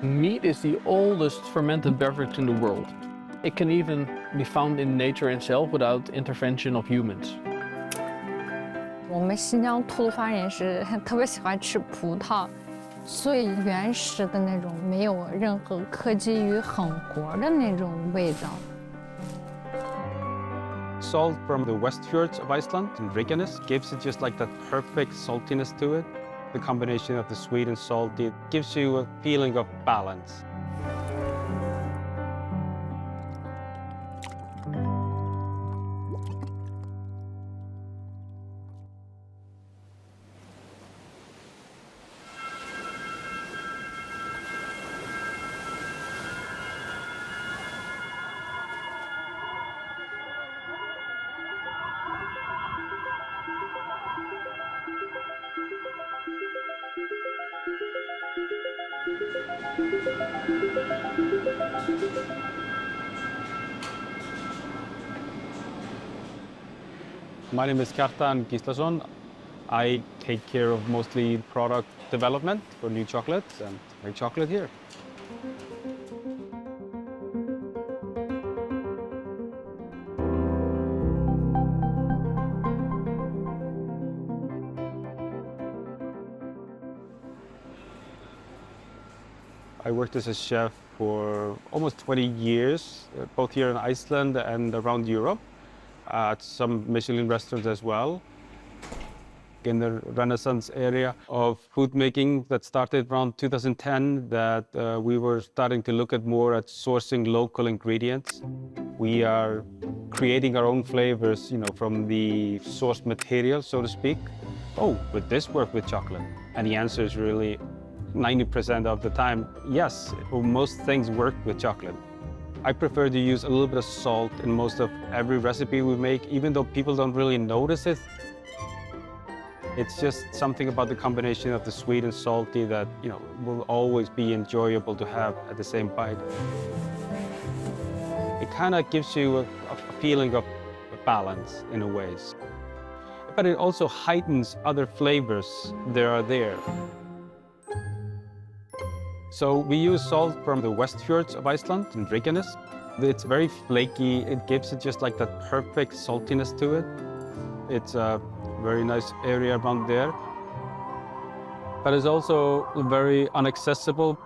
Mead is the oldest fermented beverage in the world. It can even be found in nature itself without intervention of humans. 我们新疆吐鲁番人是特别喜欢吃葡萄，最原始的那种，没有任何科技与狠活的那种味道。Salt from the Westfjords of Iceland in Reykjanes gives it just like that perfect saltiness to it. The combination of the sweet and salty gives you a feeling of balance. My name is Kjartan Gíslason. I take care of mostly product development for new chocolates and make chocolate here. I worked as a chef for almost 20 years, both here in Iceland and around Europe, at some Michelin restaurants as well. In the Renaissance area of food making that started around 2010, that we were starting to look at more at sourcing local ingredients. We are creating our own flavors, from the source material, so to speak. Oh, would this work with chocolate? And the answer is really 90% of the time, yes, most things work with chocolate. I prefer to use a little bit of salt in most of every recipe we make, even though people don't really notice it. It's just something about the combination of the sweet and salty that, will always be enjoyable to have at the same bite. It kind of gives you a feeling of balance in a ways. But it also heightens other flavors that are there. So we use salt from the Westfjords of Iceland in Reykjanes. It's very flaky. It gives it just like that perfect saltiness to it. It's a very nice area around there. But it's also very inaccessible.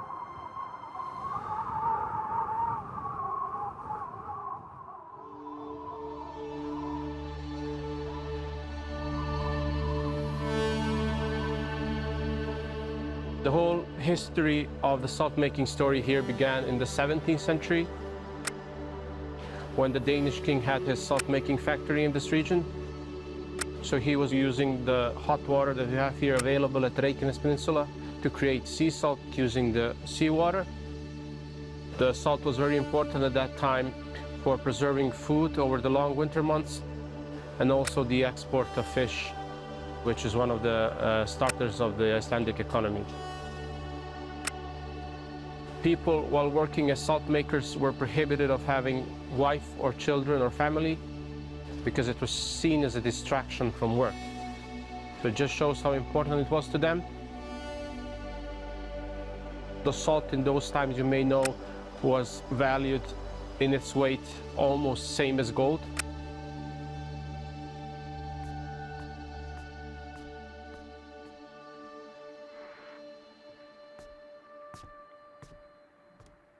The whole history of the salt-making story here began in the 17th century, when the Danish king had his salt-making factory in this region. So he was using the hot water that we have here available at the Reykjanes Peninsula to create sea salt using the seawater. The salt was very important at that time for preserving food over the long winter months, and also the export of fish, which is one of the starters of the Icelandic economy. People, while working as salt makers, were prohibited of having wife or children or family because it was seen as a distraction from work. So it just shows how important it was to them. The salt in those times, you may know, was valued in its weight almost same as gold.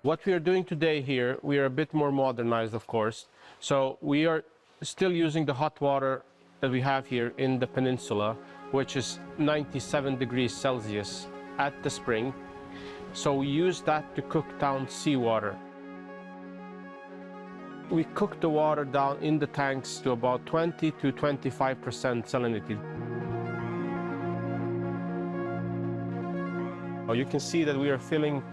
What we are doing today here, we are a bit more modernized, of course. So we are still using the hot water that we have here in the peninsula, which is 97 degrees Celsius at the spring. So we use that to cook down seawater. We cook the water down in the tanks to about 20 to 25% salinity. You can see that we are filling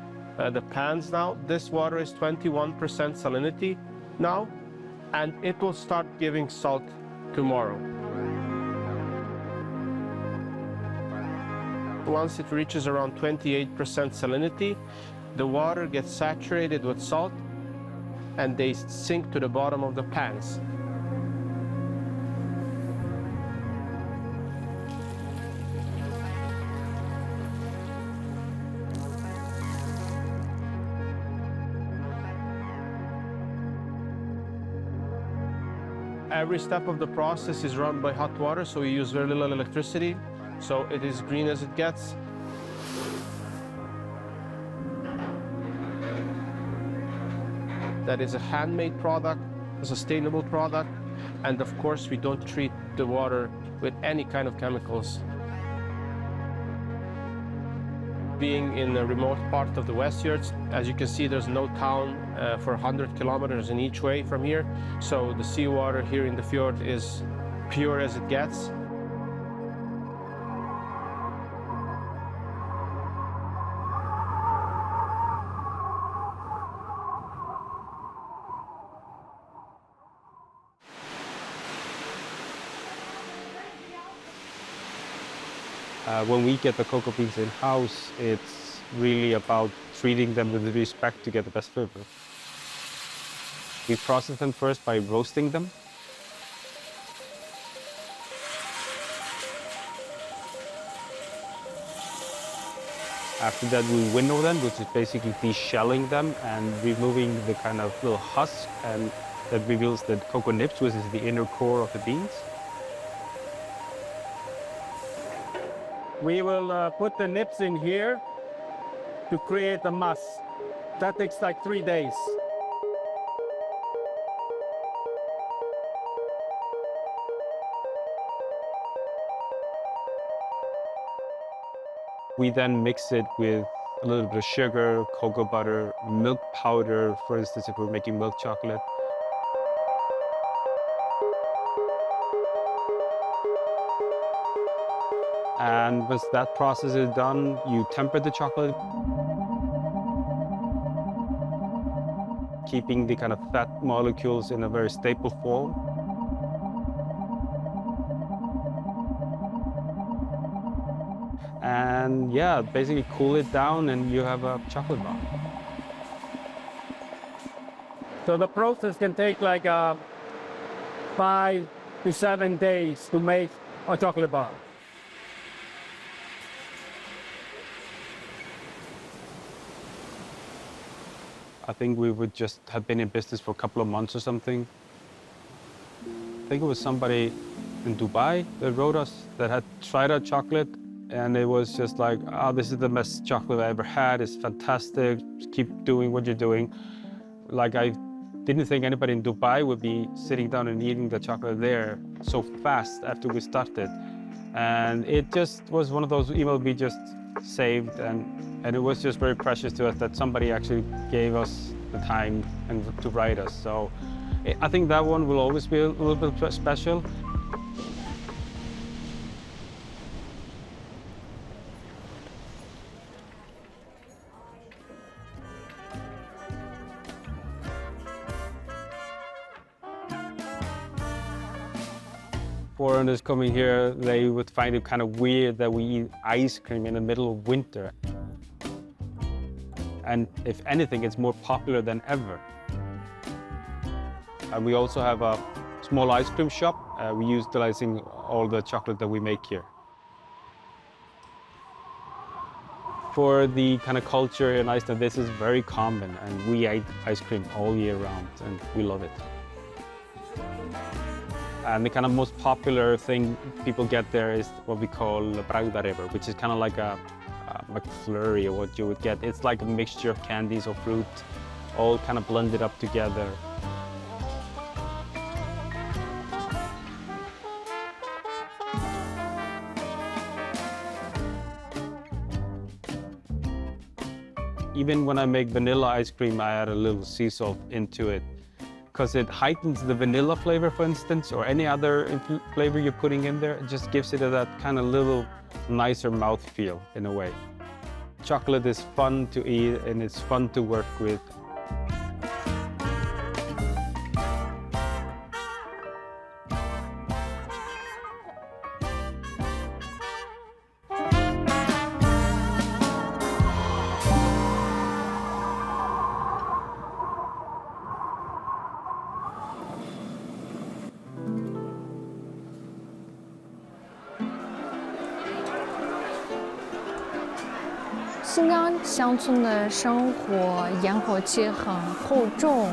the pans now. This water is 21% salinity now, and it will start giving salt tomorrow. Once it reaches around 28% salinity, the water gets saturated with salt and they sink to the bottom of the pans. Every step of the process is run by hot water, so we use very little electricity, so it is green as it gets. That is a handmade product, a sustainable product, and of course we don't treat the water with any kind of chemicals. Being in a remote part of the Westfjords, as you can see, there's no town for 100 kilometers in each way from here, so the seawater here in the fjord is pure as it gets. When we get the cocoa beans in-house, it's really about treating them with respect to get the best flavor. We process them first by roasting them. After that, we winnow them, which is basically de-shelling them and removing the kind of little husk, and that reveals the cocoa nibs, which is the inner core of the beans. We will put the nibs in here to create a mass. That takes like 3 days. We then mix it with a little bit of sugar, cocoa butter, milk powder, for instance, if we're making milk chocolate. And once that process is done, you temper the chocolate, keeping the kind of fat molecules in a very stable form. And yeah, basically cool it down and you have a chocolate bar. So the process can take like 5 to 7 days to make a chocolate bar. I think we would just have been in business for a couple of months or something. I think it was somebody in Dubai that wrote us that had tried our chocolate, and it was just like, oh, this is the best chocolate I ever had. It's fantastic. Just keep doing what you're doing. Like, I didn't think anybody in Dubai would be sitting down and eating the chocolate there so fast after we started. And it just was one of those emails we just saved, and it was just very precious to us that somebody actually gave us the time and to write us. So I think that one will always be a little bit special. Foreigners coming here, they would find it kind of weird that we eat ice cream in the middle of winter. And if anything, it's more popular than ever. And we also have a small ice cream shop. We use utilizing all the chocolate that we make here. For the kind of culture in Iceland, this is very common, and we eat ice cream all year round, and we love it. And the kind of most popular thing people get there is what we call bragðarefur, which is kind of like a McFlurry, or what you would get. It's like a mixture of candies or fruit, all kind of blended up together. Even when I make vanilla ice cream, I add a little sea salt into it, because it heightens the vanilla flavor, for instance, or any other flavor you're putting in there. It just gives it that kind of little nicer mouthfeel in a way. Chocolate is fun to eat and it's fun to work with.新疆乡村的生活烟火气很厚重，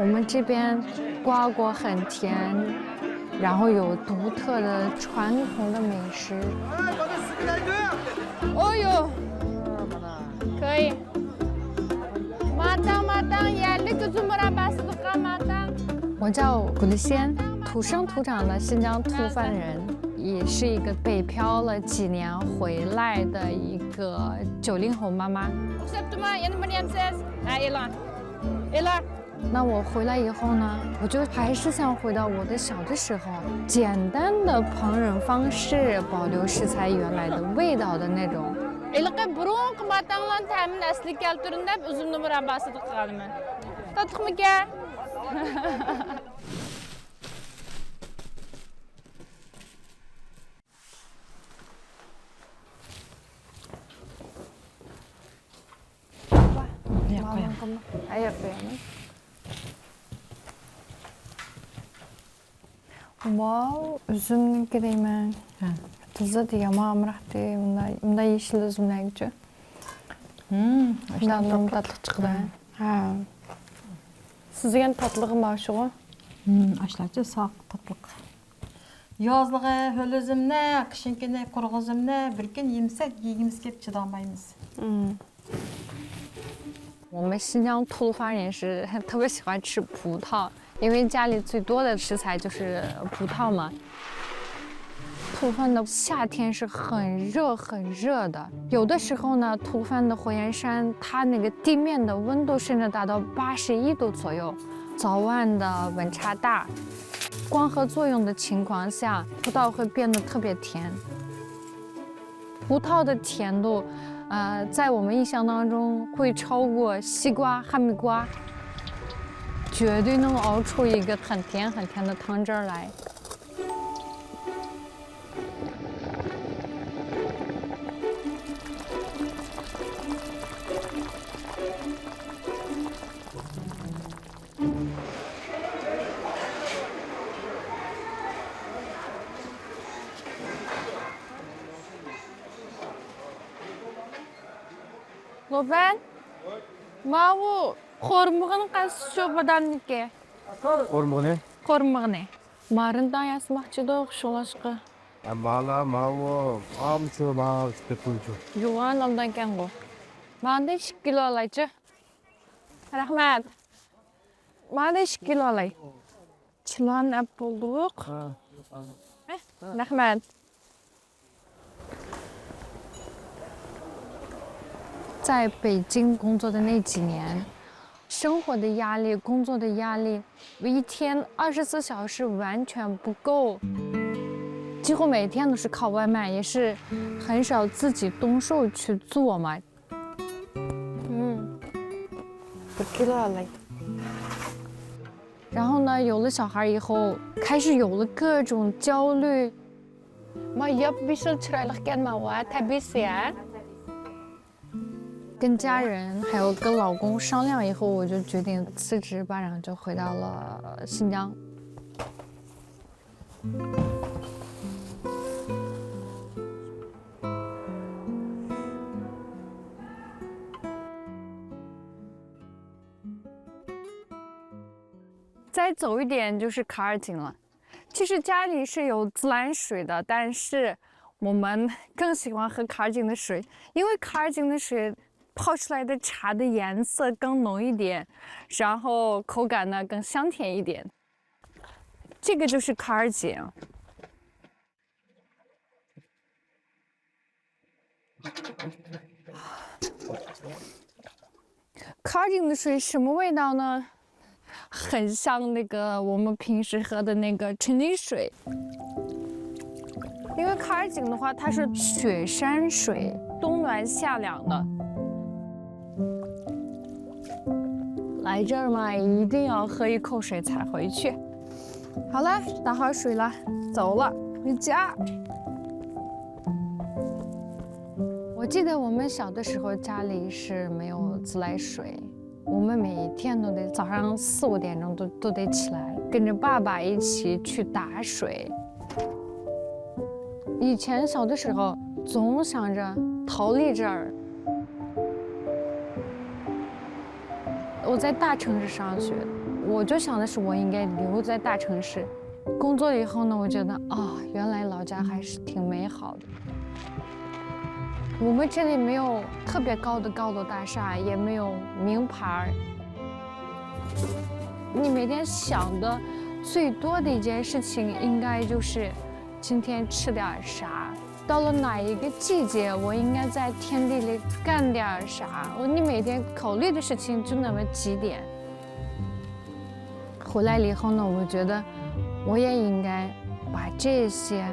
们这边瓜果很甜，然后有独特的传统的美食。哦呦，可以。我叫古丽仙，土生土长的新疆吐蕃人，也是一个北漂了几年回来的一个90后妈妈。那我回来以后呢，我就还是想回到我的小的时候，简单的烹饪方式，保留食材原来的味道的那种。Wow, üzümlü kremi. Tuzlu diye mamırahtı. Bunda yeşil üzümler geçiyor. Bundan tatlı çıktı. Ha. Sizgen tatlılığı var şu. Aşlarca sağ tatlılık. Yazlığı höl üzümne, kışınkine kuru üzümne, bir gün yemsek yiyimiz gelip çıdamayız. 我们新疆吐蕃人是特别喜欢吃葡萄，因为家里最多的食材就是葡萄嘛。吐蕃的夏天是很热的，有的时候呢，吐蕃的火焰山它那个地面的温度甚至达到81度左右，早晚的温差大，光合作用的情况下，葡萄会变得特别甜。葡萄的甜度。在我们印象当中会超过西瓜、哈密瓜，绝对能熬出一个很甜的汤汁儿来。老板，妈我hormog'ini qaysi sho'badaniki? Hormog'ini? Hormog'ini. Marindan yasmoqchida o'xshalashqa. Mala, mavo, amchu, mav, tepunchu. Yo'g'on oldan ekan-ku. Manda 2 kilo olaychi. Rahmat. Manda 2 kilo olay. Kiloni olib bo'ldik. Rahmat. 在北京工作的那几年，生活的压力、工作的压力，一天24小时完全不够，几乎每天都是靠外卖，也是很少自己动手去做嘛。不给了嘞。然后呢，有了小孩以后，开始有了各种焦虑。妈也不是出来了干嘛我太悲死呀。跟家人还有跟老公商量以后，我就决定辞职吧，然后就回到了新疆。再走一点就是卡尔井了。其实家里是有自来水的，但是我们更喜欢喝卡尔井的水，因为卡尔井的水泡出来的茶的颜色更浓一点，然后口感呢更香甜一点。这个就是卡尔井。卡尔井的水什么味道呢？很像那个我们平时喝的那个纯净水。因为卡尔井的话，它是雪山水，冬暖夏凉的。来这儿嘛，一定要喝一口水才回去。好了，打好水了，走了，回家。我记得我们小的时候家里是没有自来水，我们每天都得早上4、5点钟都得起来，跟着爸爸一起去打水。以前小的时候总想着逃离这儿。我在大城市上学，我就想的是我应该留在大城市。工作以后呢，我觉得原来老家还是挺美好的。我们这里没有特别高的高楼大厦，也没有名牌。你每天想的最多的一件事情，应该就是今天吃点啥，到了哪一个季节，我应该在田地里干点啥。你每天考虑的事情就那么几点。回来了以后呢，我觉得我也应该把这些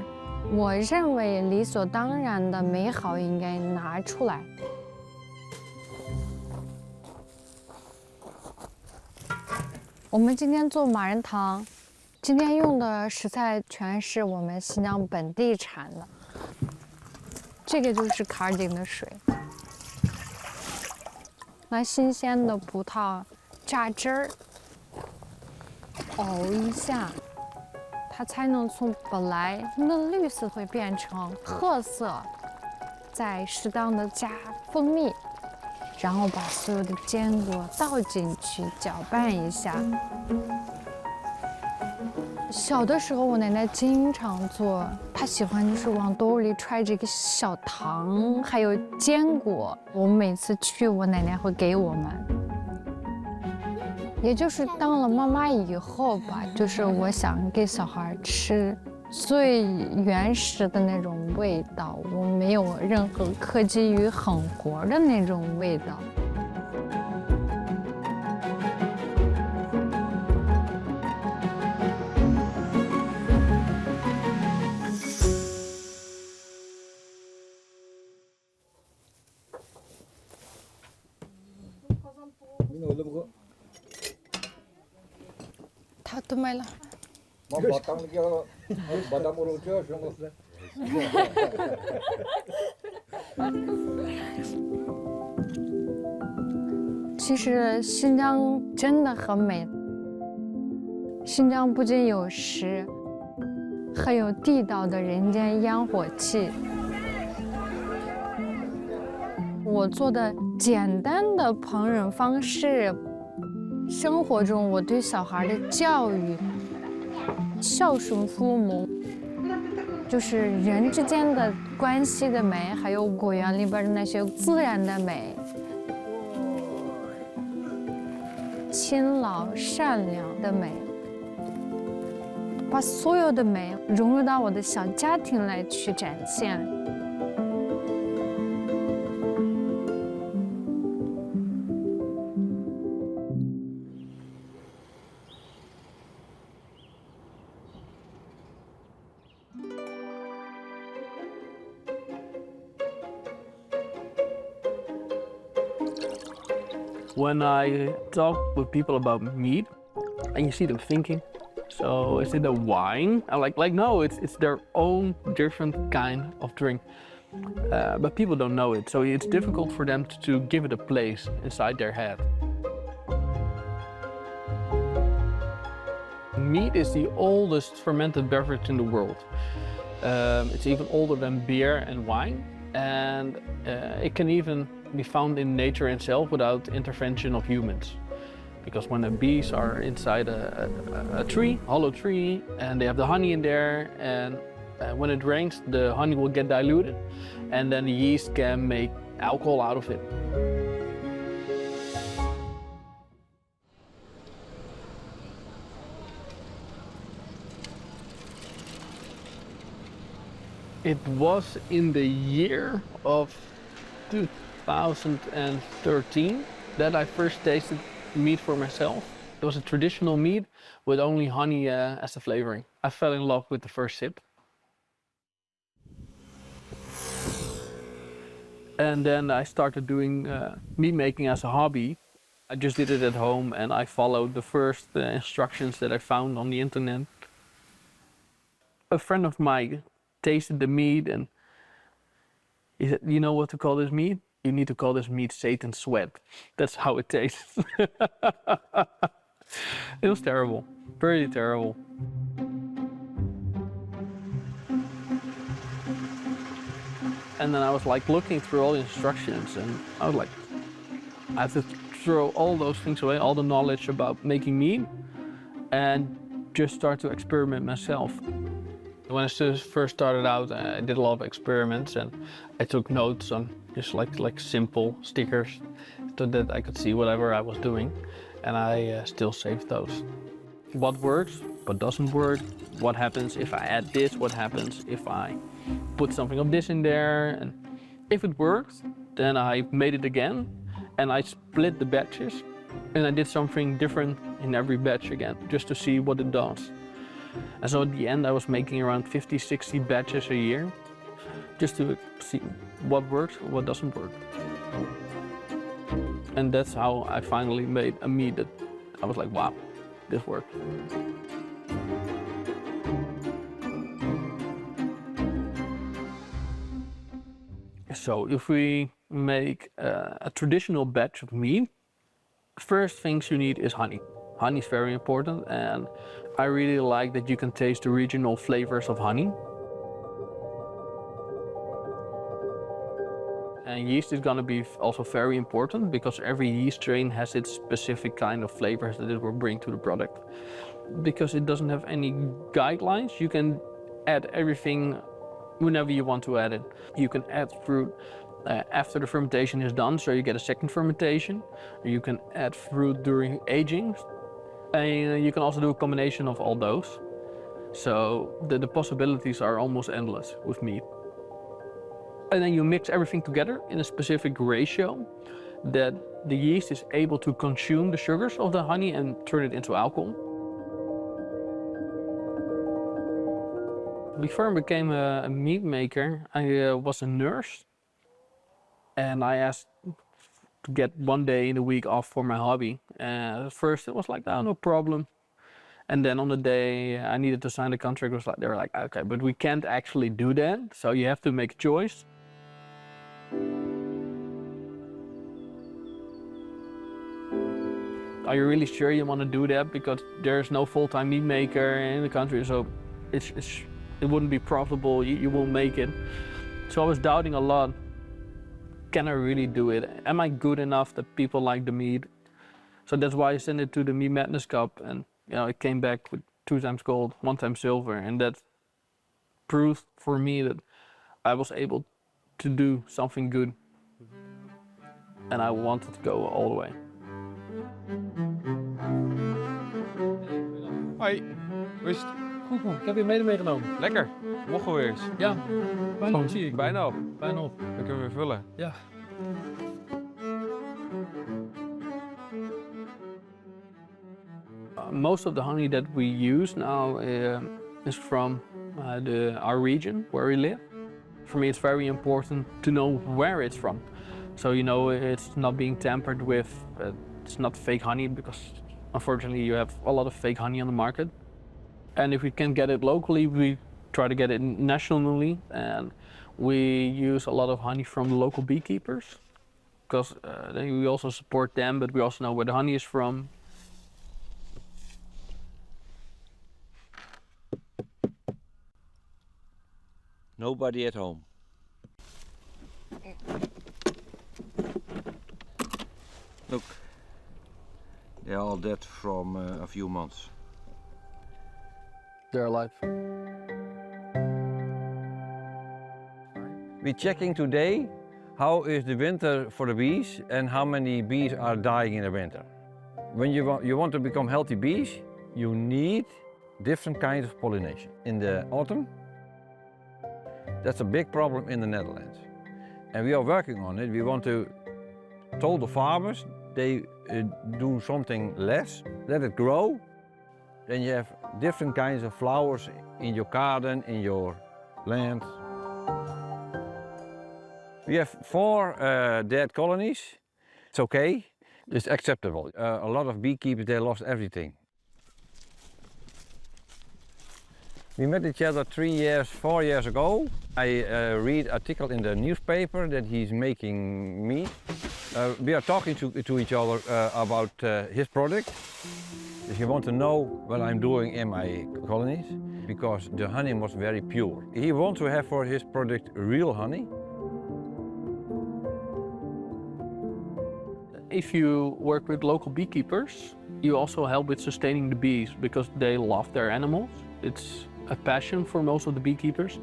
我认为理所当然的美好应该拿出来。我们今天做马仁汤，今天用的食材全是我们新疆本地产的。这个就是坎儿井的水，拿新鲜的葡萄榨汁儿，熬一下，它才能从本来嫩绿色会变成褐色，再适当的加蜂蜜，然后把所有的坚果倒进去，搅拌一下。小的时候，我奶奶经常做，她喜欢就是往兜里揣这个小糖，还有坚果。我们每次去，我奶奶会给我们。也就是当了妈妈以后吧，就是我想给小孩吃最原始的那种味道，我没有任何科技与狠活的那种味道。다 또 말라.其实新疆真的很美。新疆不仅有诗，还有地道的人间烟火气。我做的简单的烹饪方式，生活中我对小孩的教育，孝顺父母，就是人之间的关系的美，还有果园里边的那些自然的美，勤劳善良的美，把所有的美融入到我的小家庭来去展现。When I talk with people about mead, and you see them thinking, so is it a wine? I'm like no, it's their own different kind of drink. But people don't know it, so it's difficult for them to give it a place inside their head. Mead is the oldest fermented beverage in the world. It's even older than beer and wine, and it can even be found in nature itself without intervention of humans. Because when the bees are inside a tree, hollow tree, and they have the honey in there, and when it rains, the honey will get diluted, and then the yeast can make alcohol out of it. It was in the year of 2013 that I first tasted mead for myself. It was a traditional mead with only honey as a flavoring. I fell in love with the first sip. And then I started doing mead making as a hobby. I just did it at home and I followed the first instructions that I found on the internet. A friend of mine tasted the mead and he said, "You know what to call this mead? You need to call this mead Satan's sweat." That's how it tastes. It was terrible, very terrible. And then I was like looking through all the instructions and I was like, I have to throw all those things away, all the knowledge about making mead. and just start to experiment myself. When I first started out, I did a lot of experiments, and I took notes on just like simple stickers so that I could see whatever I was doing, and I still saved those. What works, what doesn't work, what happens if I add this, what happens if I put something of this in there, and if it worked, then I made it again, and I split the batches, and I did something different in every batch again, just to see what it does. And so at the end I was making around 50-60 batches a year, just to see what works, what doesn't work. And that's how I finally made a mead that I was like, wow, this works. So if we make a traditional batch of mead, first things you need is honey. Honey is very important, and I really like that you can taste the regional flavors of honey. And yeast is going to be also very important, because every yeast strain has its specific kind of flavors that it will bring to the product. Because it doesn't have any guidelines, you can add everything whenever you want to add it. You can add fruit after the fermentation is done, so you get a second fermentation. You can add fruit during aging, and you can also do a combination of all those. So the possibilities are almost endless with mead. And then you mix everything together in a specific ratio that the yeast is able to consume the sugars of the honey and turn it into alcohol. Before I became a mead maker, I was a nurse, and I asked to get 1 day in the week off for my hobby. At first it was like, oh, no problem. And then on the day I needed to sign the contract, it was like, they were like, okay, but we can't actually do that, so you have to make a choice. Are you really sure you want to do that? Because there's no full-time mead maker in the country, so it wouldn't be profitable, you won't make it. So I was doubting a lot. Can I really do it? Am I good enough that people like the mead? So that's why I sent it to the Mead Madness Cup, and it came back with 2 times gold, 1 time silver, and that proved for me that I was able to do something good, and I wanted to go all the way. Hoi, hoe is het? Goed man, ik heb je mede meegenomen. Lekker, mogen we weer eens? Ja, bijna op zie ik. Bijna op. Bijna op. Dan kunnen we weer vullen. Ja. Most of the honey that we use now is from our region where we live. For me, it's very important to know where it's from. So it's not being tampered with. It's not fake honey, because unfortunately you have a lot of fake honey on the market. And if we can get it locally, we try to get it nationally, and we use a lot of honey from the local beekeepers, because then we also support them, but we also know where the honey is from. Nobody at home. Look, they're all dead from a few months. They're alive. We're checking today how is the winter for the bees and how many bees are dying in the winter. When you want to become healthy bees, you need different kinds of pollination. In the autumn, that's a big problem in the Netherlands. And we are working on it. We want to tell the farmers they do something less, let it grow. Then you have different kinds of flowers in your garden, in your land. We have 4 dead colonies. It's okay, it's acceptable. A lot of beekeepers, they lost everything. We met each other 4 years ago. I read an article in the newspaper that he's making mead. We are talking to each other about his product. If you want to know what I'm doing in my colonies, because the honey was very pure. He wants to have for his product real honey. If you work with local beekeepers, you also help with sustaining the bees because they love their animals. It's a passion for most of the beekeepers.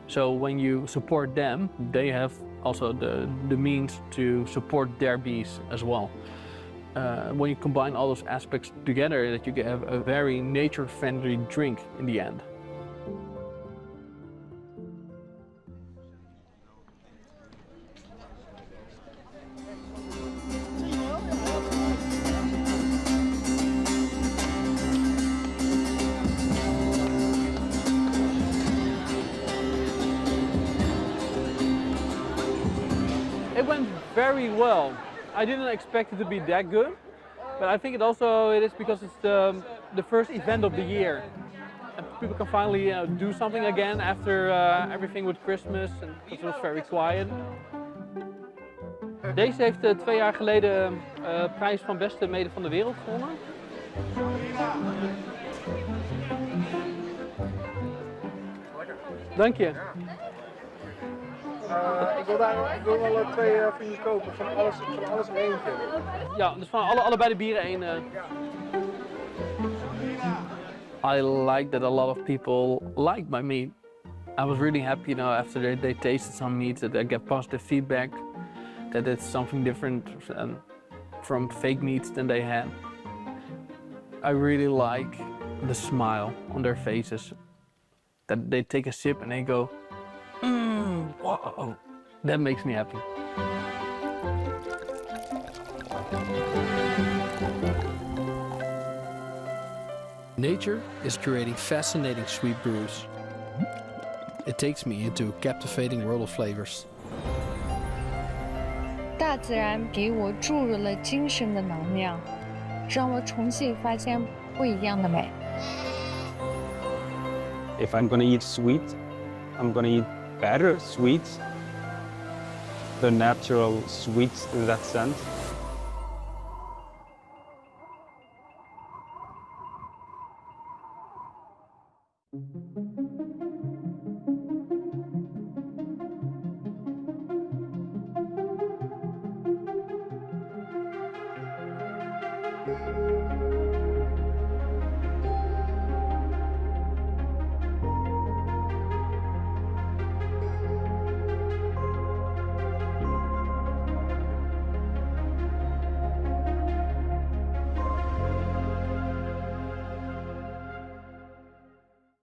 So when you support them, they have also the means to support their bees as well. When you combine all those aspects together, that you get a very nature-friendly drink in the end. It went very well. I didn't expect it to be that good, but I think it is because it's the first event of the year. And people can finally do something again after everything with Christmas, and because it was very quiet. Deze heeft 2 jaar geleden prijs van beste mede van de wereld gewonnen. Dank je. Ik wil wel 2 van je kopen, van alles in eentje. Ja, dus van allebei de bieren één. I like that a lot of people like my meat. I was really happy, after they tasted some meats, that I get positive feedback, that it's something different from fake meats than they had. I really like the smile on their faces, that they take a sip and they go, whoa, that makes me happy. Nature is creating fascinating sweet brews. It takes me into a captivating world of flavors. 大自然给我注入了精神的能量，让我重新发现不一样的美。If I'm gonna eat sweet, I'm gonna eat better sweets, the natural sweets in that sense.